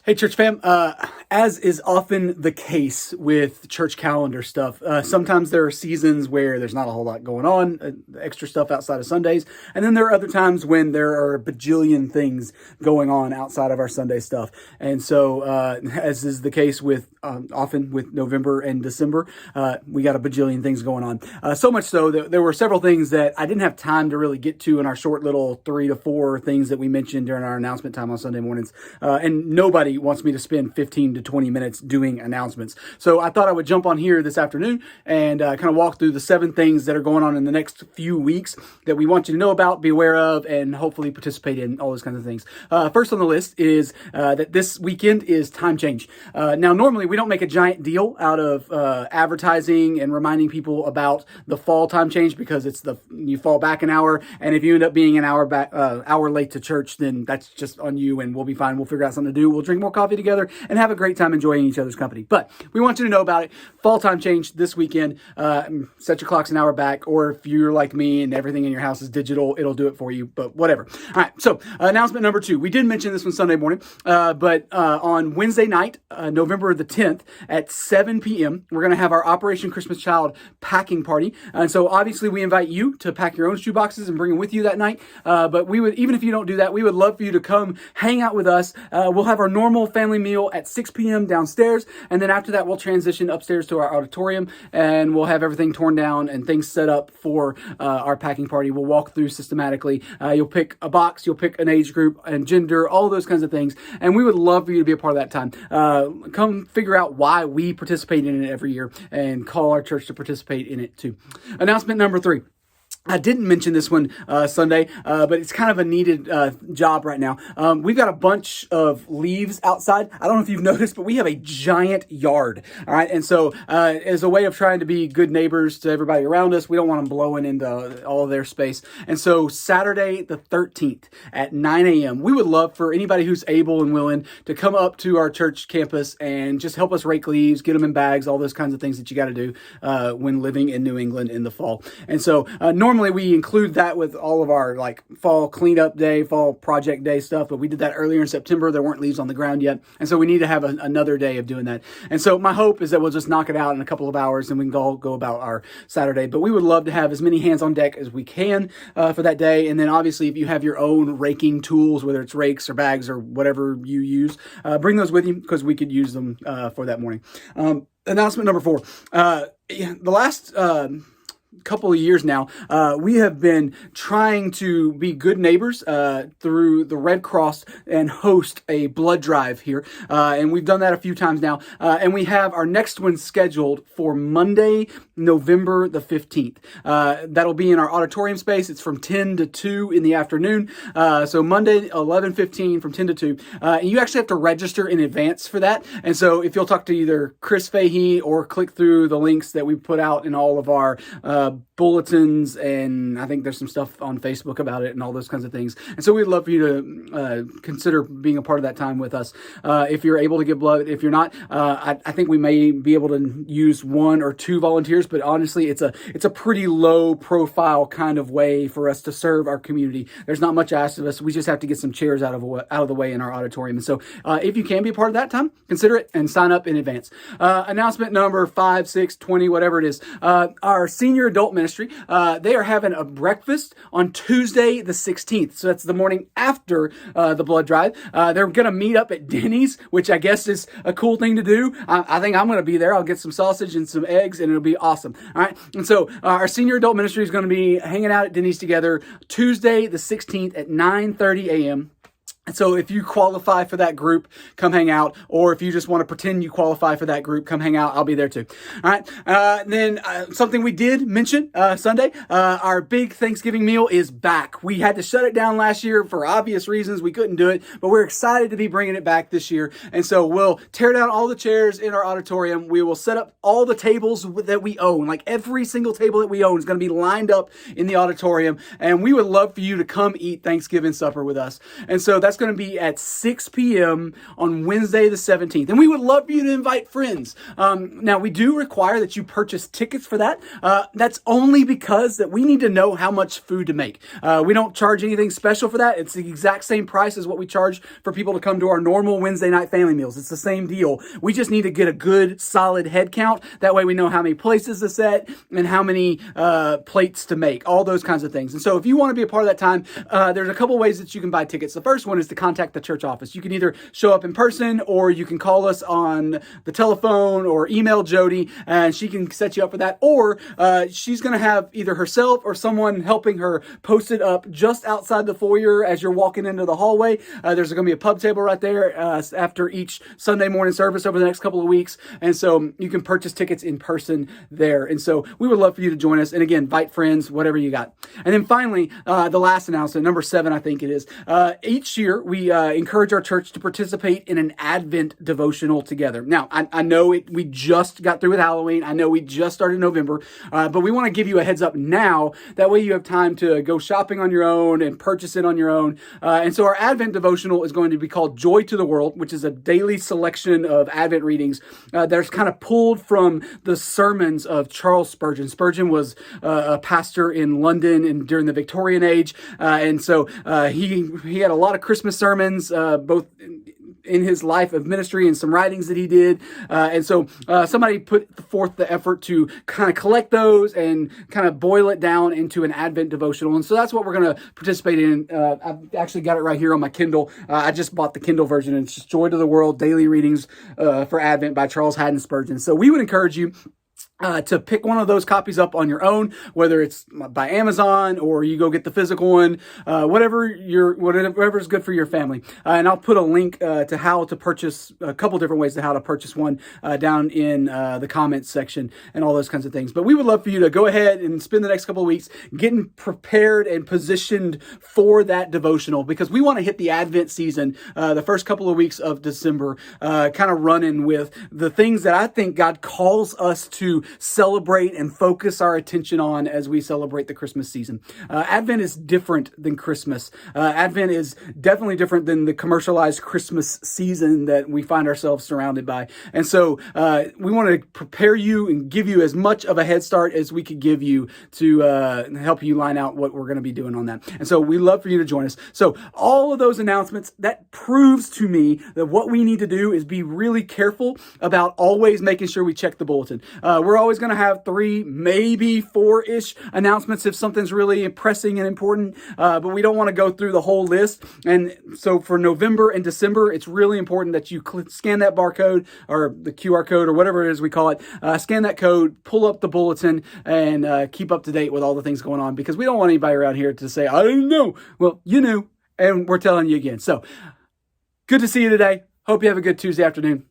Hey, church fam. As is often the case with church calendar stuff, sometimes there are seasons where there's not a whole lot going on, extra stuff outside of Sundays. And then there are other times when there are a bajillion things going on outside of our Sunday stuff. And so, as is the case with often with November and December, we got a bajillion things going on. So much so that there were several things that I didn't have time to really get to in our short little 3 to 4 things that we mentioned during our announcement time on Sunday mornings. And nobody wants me to spend 15 to 20 minutes doing announcements. So I thought I would jump on here this afternoon and kind of walk through the 7 things that are going on in the next few weeks that we want you to know about, be aware of, and hopefully participate in, all those kinds of things. First on the list is that this weekend is time change. Now, normally we don't make a giant deal out of advertising and reminding people about the fall time change because you fall back an hour, and if you end up being an hour late to church, then that's just on you, and we'll be fine. We'll figure out something to do. We'll drink more coffee together and have a great time enjoying each other's company. But we want you to know about it. Fall time change this weekend. Set your clocks an hour back, or if you're like me and everything in your house is digital, it'll do it for you, but whatever. All right, so announcement number 2. We did mention this one Sunday morning, but on Wednesday night, November the 10th at 7 p.m., we're going to have our Operation Christmas Child packing party. And so obviously we invite you to pack your own shoe boxes and bring them with you that night. But we would, even if you don't do that, we would love for you to come hang out with us. We'll have our normal family meal at 6 p.m. downstairs. And then after that, we'll transition upstairs to our auditorium and we'll have everything torn down and things set up for our packing party. We'll walk through systematically. You'll pick a box, you'll pick an age group and gender, all those kinds of things. And we would love for you to be a part of that time. Come figure out why we participate in it every year and call our church to participate in it too. Announcement number 3. I didn't mention this one Sunday, but it's kind of a needed job right now. We've got a bunch of leaves outside. I don't know if you've noticed, but we have a giant yard. All right. And so as a way of trying to be good neighbors to everybody around us, we don't want them blowing into all of their space. And so Saturday the 13th at 9 a.m., we would love for anybody who's able and willing to come up to our church campus and just help us rake leaves, get them in bags, all those kinds of things that you got to do when living in New England in the fall. And so normally we include that with all of our like fall cleanup day, fall project day stuff, but we did that earlier in September. There weren't leaves on the ground yet. And so we need to have another day of doing that. And so my hope is that we'll just knock it out in a couple of hours and we can all go about our Saturday. But we would love to have as many hands on deck as we can for that day. And then obviously if you have your own raking tools, whether it's rakes or bags or whatever you use, bring those with you because we could use them for that morning. Announcement number 4. The last couple of years now, we have been trying to be good neighbors through the Red Cross and host a blood drive here. And we've done that a few times now. And we have our next one scheduled for Monday, November the 15th. That'll be in our auditorium space. It's from 10 to 2 in the afternoon. So Monday, 11:15 from 10 to 2. And you actually have to register in advance for that. And so if you'll talk to either Chris Fahey or click through the links that we put out in all of our bulletins, and I think there's some stuff on Facebook about it and all those kinds of things. And so we'd love for you to consider being a part of that time with us. If you're able to give blood, if you're not, I think we may be able to use 1 or 2 volunteers, but honestly, it's a pretty low profile kind of way for us to serve our community. There's not much asked of us. We just have to get some chairs out of the way in our auditorium. And so if you can be a part of that time, consider it and sign up in advance. Announcement number 5, 6, 20, whatever it is. Our senior adult ministry, they are having a breakfast on Tuesday the 16th. So that's the morning after the blood drive. They're going to meet up at Denny's, which I guess is a cool thing to do. I think I'm going to be there. I'll get some sausage and some eggs and it'll be awesome. All right. And so our senior adult ministry is going to be hanging out at Denny's together Tuesday the 16th at 9:30 a.m. And so if you qualify for that group, come hang out. Or if you just want to pretend you qualify for that group, come hang out. I'll be there too. All right. Then something we did mention Sunday, our big Thanksgiving meal is back. We had to shut it down last year for obvious reasons. We couldn't do it, but we're excited to be bringing it back this year. And so we'll tear down all the chairs in our auditorium. We will set up all the tables that we own. Like every single table that we own is going to be lined up in the auditorium. And we would love for you to come eat Thanksgiving supper with us. And so that's going to be at 6 p.m. on Wednesday the 17th. And we would love for you to invite friends. Now, we do require that you purchase tickets for that. That's only because that we need to know how much food to make. We don't charge anything special for that. It's the exact same price as what we charge for people to come to our normal Wednesday night family meals. It's the same deal. We just need to get a good, solid head count. That way we know how many places to set and how many plates to make, all those kinds of things. And so if you want to be a part of that time, there's a couple ways that you can buy tickets. The first one is to contact the church office. You can either show up in person or you can call us on the telephone or email Jody and she can set you up for that. Or she's going to have either herself or someone helping her post it up just outside the foyer as you're walking into the hallway. There's going to be a pub table right there after each Sunday morning service over the next couple of weeks. And so you can purchase tickets in person there. And so we would love for you to join us. And again, invite friends, whatever you got. And then finally, the last announcement, number 7, I think it is. Each year, we encourage our church to participate in an Advent devotional together. Now, I know we just got through with Halloween. I know we just started November, but we want to give you a heads up now. That way you have time to go shopping on your own and purchase it on your own. And so our Advent devotional is going to be called Joy to the World, which is a daily selection of Advent readings that's kind of pulled from the sermons of Charles Spurgeon. Spurgeon was a pastor in London during the Victorian age. And so he had a lot of Christmas sermons, both in his life of ministry and some writings that he did. And so somebody put forth the effort to kind of collect those and kind of boil it down into an Advent devotional. And so that's what we're going to participate in. I've actually got it right here on my Kindle. I just bought the Kindle version, and it's just Joy to the World, Daily Readings for Advent by Charles Haddon Spurgeon. So we would encourage you to pick one of those copies up on your own, whether it's by Amazon or you go get the physical one, whatever is good for your family. And I'll put a link to how to purchase, a couple different ways to how to purchase one down in the comments section and all those kinds of things. But we would love for you to go ahead and spend the next couple of weeks getting prepared and positioned for that devotional, because we want to hit the Advent season, the first couple of weeks of December, kind of running with the things that I think God calls us to celebrate and focus our attention on as we celebrate the Christmas season. Advent is different than Christmas. Advent is definitely different than the commercialized Christmas season that we find ourselves surrounded by. And so we want to prepare you and give you as much of a head start as we could give you to help you line out what we're going to be doing on that. And so we love for you to join us. So all of those announcements, that proves to me that what we need to do is be really careful about always making sure we check the bulletin. We're always going to have 3, maybe 4-ish announcements if something's really pressing and important, but we don't want to go through the whole list. And so for November and December, it's really important that you scan that barcode or the QR code or whatever it is we call it. Scan that code, pull up the bulletin, and keep up to date with all the things going on, because we don't want anybody around here to say, I didn't know. Well, you knew, and we're telling you again. So good to see you today. Hope you have a good Tuesday afternoon.